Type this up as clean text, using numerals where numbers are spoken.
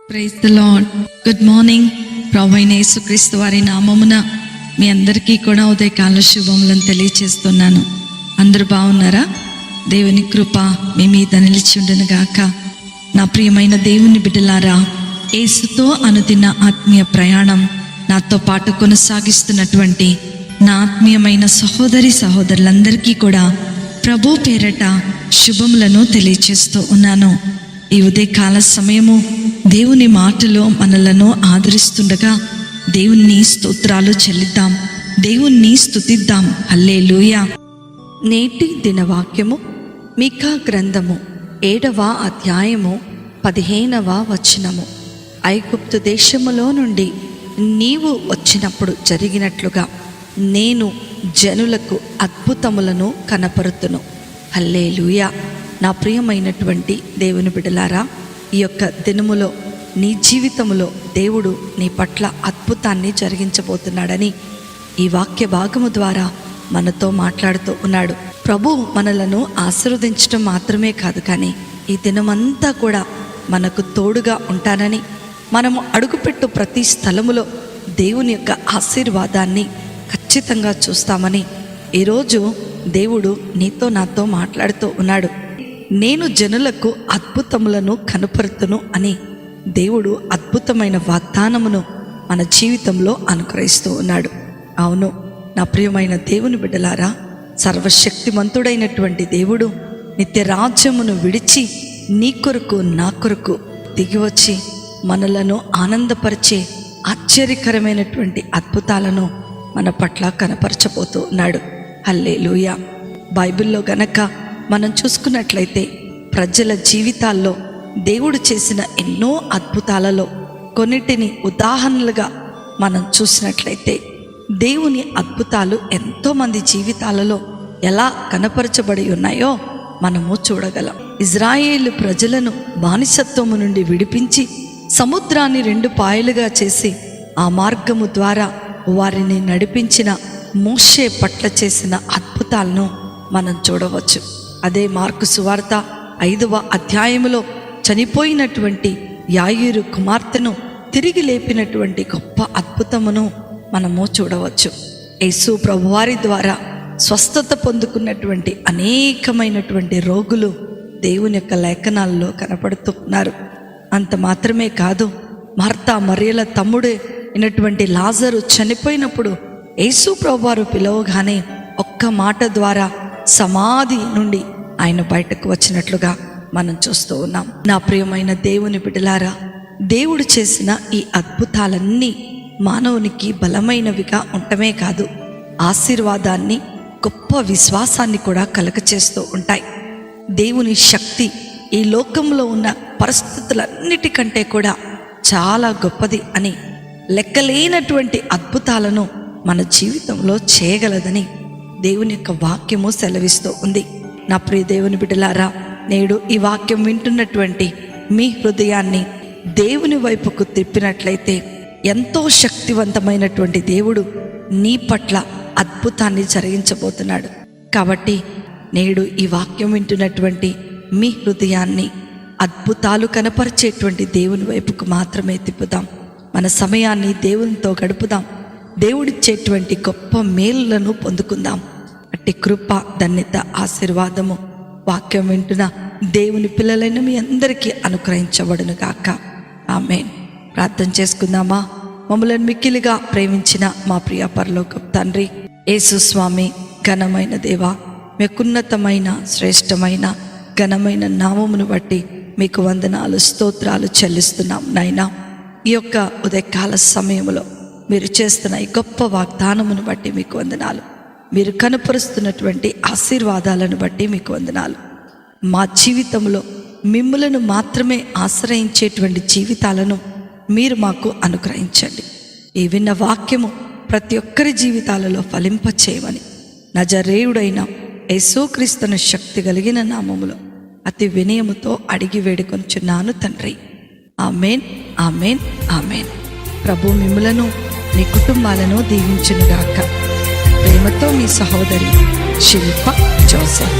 Praise the lord. Good morning. ప్రభువైన యేసుక్రీస్తు వారి నామమున మీ అందరికీ కూడా ఉదయకాల శుభములను తెలియచేస్తున్నాను. అందరూ బాగున్నారా? దేవుని కృప మీ మీద నిలిచి ఉండును గాక. నా ప్రియమైన దేవుని బిడ్డలారా, యేసుతో అనుదిన ఆత్మీయ ప్రయాణం నాతో పాటు కొనసాగిస్తున్నటువంటి నా ఆత్మీయమైన సహోదరులందరికీ కూడా ప్రభు పేరట శుభములను తెలియచేస్తూ ఉన్నాను. ఈ ఉదయకాల సమయము దేవుని మాటలో మనలను ఆదరిస్తుండగా దేవుని స్తోత్రాలు చెల్లిద్దాం, దేవుణ్ణి స్తుతిద్దాం. హల్లెలూయా. నేటి దినవాక్యము మీకా గ్రంథము 7వ అధ్యాయము 15వ వచనము. ఐగుప్తు దేశములో నుండి నీవు వచ్చినప్పుడు జరిగినట్లుగా నేను జనులకు అద్భుతములను కనపరుతును. హల్లెలూయా. నా ప్రియమైనటువంటి దేవుని బిడ్డలారా, ఈ యొక్క దినములో నీ జీవితంలో దేవుడు నీ పట్ల అద్భుతాన్ని జరిగించబోతున్నాడని ఈ వాక్య భాగము ద్వారా మనతో మాట్లాడుతూ ఉన్నాడు. ప్రభు మనలను ఆశీర్వదించడం మాత్రమే కాదు, కానీ ఈ దినమంతా కూడా మనకు తోడుగా ఉంటానని, మనము అడుగుపెట్టు ప్రతి స్థలములో దేవుని యొక్క ఆశీర్వాదాన్ని ఖచ్చితంగా చూస్తామని ఈరోజు దేవుడు నీతో నాతో మాట్లాడుతూ ఉన్నాడు. నేను జనులకు అద్భుతములను కనపరుతును అని దేవుడు అద్భుతమైన వాగ్దానమును మన జీవితంలో అనుగ్రహిస్తూ ఉన్నాడు. అవును, నా ప్రియమైన దేవుని బిడ్డలారా, సర్వశక్తిమంతుడైనటువంటి దేవుడు నిత్య రాజ్యమును విడిచి నీ కొరకు నా కొరకు దిగివచ్చి మనలను ఆనందపరిచే ఆశ్చర్యకరమైనటువంటి అద్భుతాలను మన పట్ల కనపరచబోతూ ఉన్నాడు. హల్లెలూయా. బైబిల్లో గనక మనం చూసుకున్నట్లయితే ప్రజల జీవితాల్లో దేవుడు చేసిన ఎన్నో అద్భుతాలలో కొన్నిటిని ఉదాహరణలుగా మనం చూసినట్లయితే దేవుని అద్భుతాలు ఎంతోమంది జీవితాలలో ఎలా కనపరచబడి ఉన్నాయో మనము చూడగలం. ఇజ్రాయేలు ప్రజలను బానిసత్వము నుండి విడిపించి సముద్రాన్ని 2 పాయలుగా చేసి ఆ మార్గము ద్వారా వారిని నడిపించిన మోషే పట్ల చేసిన అద్భుతాలను మనం చూడవచ్చు. అదే మార్కు సువార్త 5వ అధ్యాయములో చనిపోయినటువంటి యాయీరు కుమార్తెను తిరిగి లేపినటువంటి గొప్ప అద్భుతమును మనము చూడవచ్చు. యేసు ప్రభువారి ద్వారా స్వస్థత పొందుకున్నటువంటి అనేకమైనటువంటి రోగులు దేవుని యొక్క లేఖనాల్లో కనపడుతున్నారు. అంత మాత్రమే కాదు, మార్తా మరియల తమ్ముడే అయినటువంటి లాజరు చనిపోయినప్పుడు యేసు ప్రభువారు పిలవగానే ఒక్క మాట ద్వారా సమాధి నుండి ఆయన బయటకు వచ్చినట్లుగా మనం చూస్తూ ఉన్నాం. నా ప్రియమైన దేవుని బిడ్డలారా, దేవుడు చేసిన ఈ అద్భుతాలన్నీ మానవునికి బలమైనవిగా ఉండటమే కాదు, ఆశీర్వాదాన్ని, గొప్ప విశ్వాసాన్ని కూడా కలుగచేస్తూ ఉంటాయి. దేవుని శక్తి ఈ లోకంలో ఉన్న పరిస్థితులన్నిటికంటే కూడా చాలా గొప్పది అని, లెక్కలేనటువంటి అద్భుతాలను మన జీవితంలో చేయగలదని దేవుని యొక్క వాక్యము సెలవిస్తూ ఉంది. నా ప్రియ దేవుని బిడ్డలారా, నేడు ఈ వాక్యం వింటున్నటువంటి మీ హృదయాన్ని దేవుని వైపుకు తిప్పినట్లయితే ఎంతో శక్తివంతమైనటువంటి దేవుడు నీ పట్ల అద్భుతాన్ని జరిగించబోతున్నాడు. కాబట్టి నేడు ఈ వాక్యం వింటున్నటువంటి మీ హృదయాన్ని అద్భుతాలు కనపరిచేటువంటి దేవుని వైపుకు మాత్రమే తిప్పుదాం. మన సమయాన్ని దేవునితో గడుపుదాం. దేవుడిచ్చేటువంటి గొప్ప మేలులను పొందుకుందాం. అట్టి కృప, ధన్యత, ఆశీర్వాదము వాక్యం వింటున్న దేవుని పిల్లలైన మీ అందరికీ అనుగ్రహించబడును గాక. ఆమేన్. ప్రార్థన చేసుకుందామా? మమ్మలను మిక్కిలిగా ప్రేమించిన మా ప్రియ పరలోకపు తండ్రి యేసు స్వామి, ఘనమైన దేవా, మీకున్నతమైన శ్రేష్టమైన ఘనమైన నామమును బట్టి మీకు వందనాలు, స్తోత్రాలు చెల్లిస్తున్నాం. నాయనా, ఈ యొక్క ఉదయకాల సమయంలో మీరు చేస్తున్న ఈ గొప్ప వాగ్దానమును బట్టి మీకు వందనాలు. మీరు కనపరుస్తున్నటువంటి ఆశీర్వాదాలను బట్టి మీకు వందనాలు. మా జీవితంలో మిమ్ములను మాత్రమే ఆశ్రయించేటువంటి జీవితాలను మీరు మాకు అనుగ్రహించండి. ఈ విన్న వాక్యము ప్రతి ఒక్కరి జీవితాలలో ఫలింపచేయమని నజరేయుడైన యేసుక్రీస్తును శక్తి కలిగిన నామములో అతి వినయముతో అడిగి వేడుకొనుచున్నాను తండ్రి. ఆమేన్, ఆమేన్, ఆమేన్. ప్రభు మిమ్ములను, మీ కుటుంబాలను దీవించునుగాక. ప్రేమతో మీ సహోదరి శిల్ప జోసెఫ్.